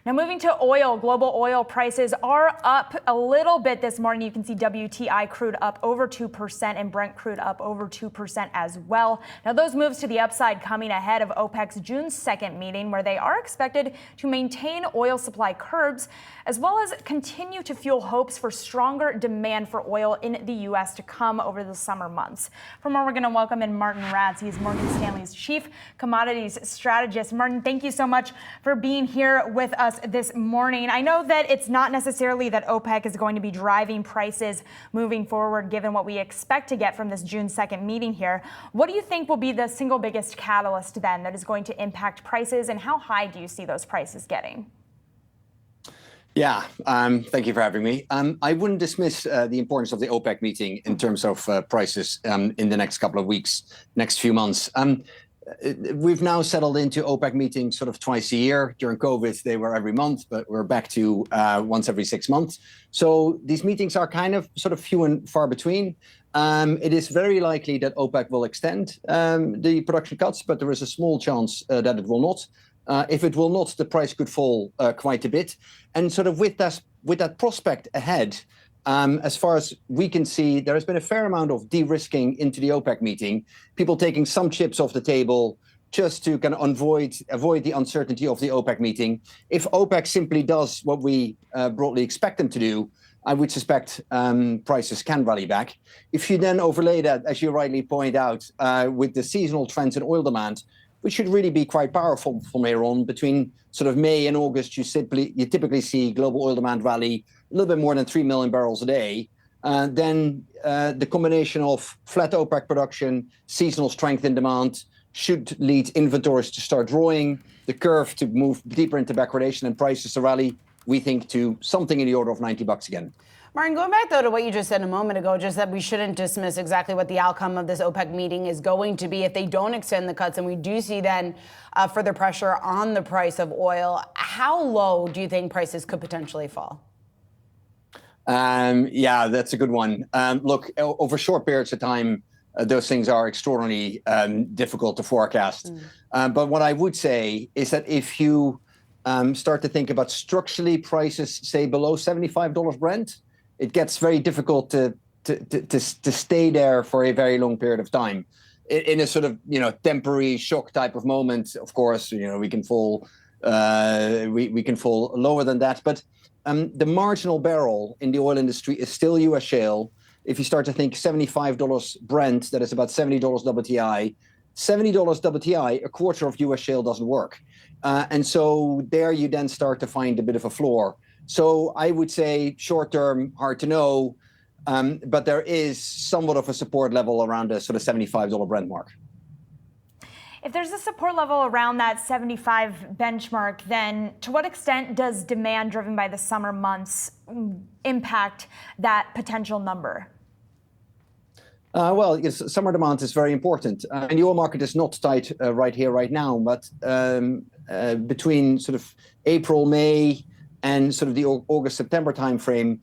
Now moving to oil, global oil prices are up a little bit this morning. You can see WTI crude up over 2% and Brent crude up over 2% as well. Now those moves to the upside coming ahead of OPEC's June 2nd meeting, where they are expected to maintain oil supply curbs as well as continue to fuel hopes for stronger demand for oil in the U.S. to come over the summer months. For more, we're going to welcome in Martin Ratz. He's Morgan Stanley's chief commodities strategist. Martin, thank you so much for being here with us this morning. I know that it's not necessarily that OPEC is going to be driving prices moving forward, given what we expect to get from this June 2nd meeting here. What do you think will be the single biggest catalyst then that is going to impact prices, and how high do you see those prices getting? Yeah, thank you for having me. I wouldn't dismiss the importance of the OPEC meeting in terms of prices in the next couple of weeks, next few months. We've now settled into OPEC meetings sort of twice a year. During COVID, they were every month, but we're back to once every 6 months. So these meetings are kind of sort of few and far between. It is very likely that OPEC will extend the production cuts, but there is a small chance that it will not. If it will not, the price could fall quite a bit. And sort of with that prospect ahead, as far as we can see, there has been a fair amount of de-risking into the OPEC meeting, people taking some chips off the table just to kind of avoid the uncertainty of the OPEC meeting. If OPEC simply does what we broadly expect them to do, I would suspect prices can rally back. If you then overlay that, as you rightly point out, with the seasonal trends in oil demand, which should really be quite powerful from here on. Between sort of May and August, you typically see global oil demand rally a little bit more than 3 million barrels a day. Then the combination of flat OPEC production, seasonal strength in demand should lead inventories to start drawing, the curve to move deeper into backwardation, and prices to rally, we think, to something in the order of $90 again. Martin, going back, though, to what you just said a moment ago, just that we shouldn't dismiss exactly what the outcome of this OPEC meeting is going to be if they don't extend the cuts, and we do see then further pressure on the price of oil. How low do you think prices could potentially fall? Yeah, that's a good one. Look, over short periods of time, those things are extraordinarily difficult to forecast. But what I would say is that if you start to think about structurally prices, say, below $75 Brent, it gets very difficult to stay there for a very long period of time. In a sort of temporary shock type of moment, of course, we can fall lower than that. But the marginal barrel in the oil industry is still U.S. shale. If you start to think $75 Brent, that is about $70 WTI. $70 WTI, a quarter of U.S. shale doesn't work. And so there you then start to find a bit of a floor. So I would say short term, hard to know, but there is somewhat of a support level around a sort of $75 Brent mark. If there's a support level around that 75 benchmark, then to what extent does demand driven by the summer months impact that potential number? Well, yes, summer demand is very important. And the oil market is not tight right here, right now, but between sort of April, May, and sort of the August, September timeframe,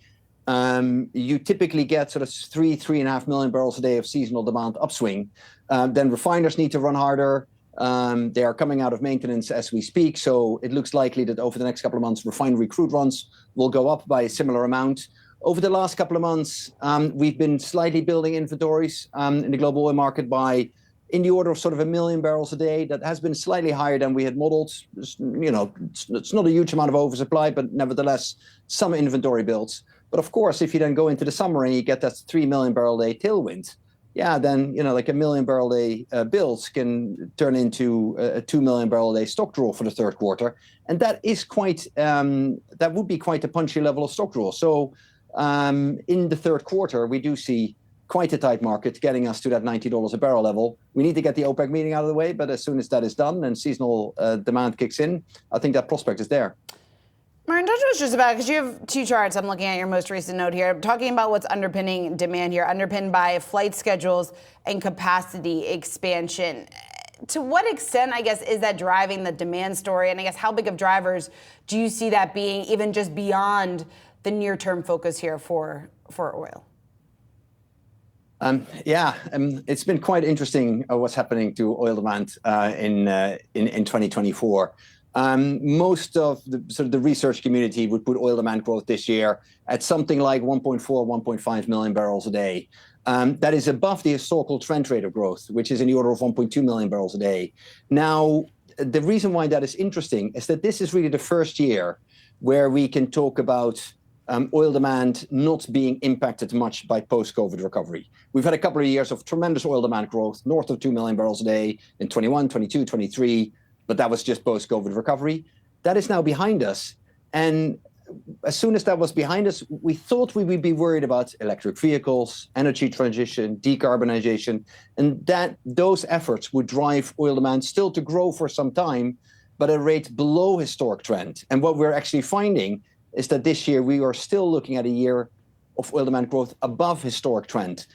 you typically get sort of 3.5 million barrels a day of seasonal demand upswing. Then refiners need to run harder. They are coming out of maintenance as we speak. So it looks likely that over the next couple of months, refinery crude runs will go up by a similar amount. Over the last couple of months, we've been slightly building inventories in the global oil market by in the order of sort of 1 million barrels a day. That has been slightly higher than we had modeled. It's not a huge amount of oversupply, but nevertheless, some inventory builds. But of course, if you then go into the summer and you get that 3 million barrel a day tailwind, yeah, then like 1 million barrel a day builds can turn into a 2 million barrel a day stock draw for the third quarter, and that is quite that would be quite a punchy level of stock draw. So in the third quarter, we do see quite a tight market getting us to that $90 a barrel level. We need to get the OPEC meeting out of the way, but as soon as that is done and seasonal demand kicks in, I think that prospect is there. Martin, talk to us just about, because you have two charts. I'm looking at your most recent note here, talking about what's underpinning demand here, underpinned by flight schedules and capacity expansion. To what extent, I guess, is that driving the demand story? And I guess how big of drivers do you see that being, even just beyond the near-term focus here for oil? It's been quite interesting what's happening to oil demand in 2024. Most of the research community would put oil demand growth this year at something like 1.4, 1.5 million barrels a day. That is above the historical trend rate of growth, which is in the order of 1.2 million barrels a day. Now, the reason why that is interesting is that this is really the first year where we can talk about oil demand not being impacted much by post-COVID recovery. We've had a couple of years of tremendous oil demand growth, north of 2 million barrels a day in 21, 22, 23, but that was just post-COVID recovery. That is now behind us. And as soon as that was behind us, we thought we would be worried about electric vehicles, energy transition, decarbonization, and that those efforts would drive oil demand still to grow for some time, but at a rate below historic trend. And what we're actually finding is that this year we are still looking at a year of oil demand growth above historic trend,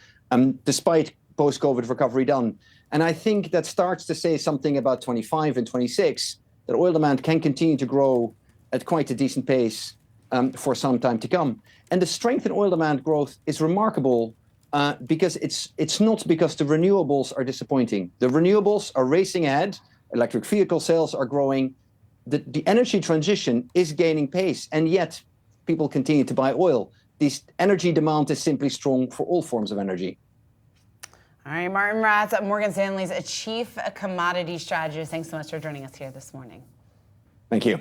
despite post-COVID recovery done. And I think that starts to say something about 25 and 26, that oil demand can continue to grow at quite a decent pace for some time to come. And the strength in oil demand growth is remarkable because it's not because the renewables are disappointing. The renewables are racing ahead. Electric vehicle sales are growing. The energy transition is gaining pace, and yet people continue to buy oil. This energy demand is simply strong for all forms of energy. All right, Martin Ratz, Morgan Stanley's Chief Commodity Strategist. Thanks so much for joining us here this morning. Thank you.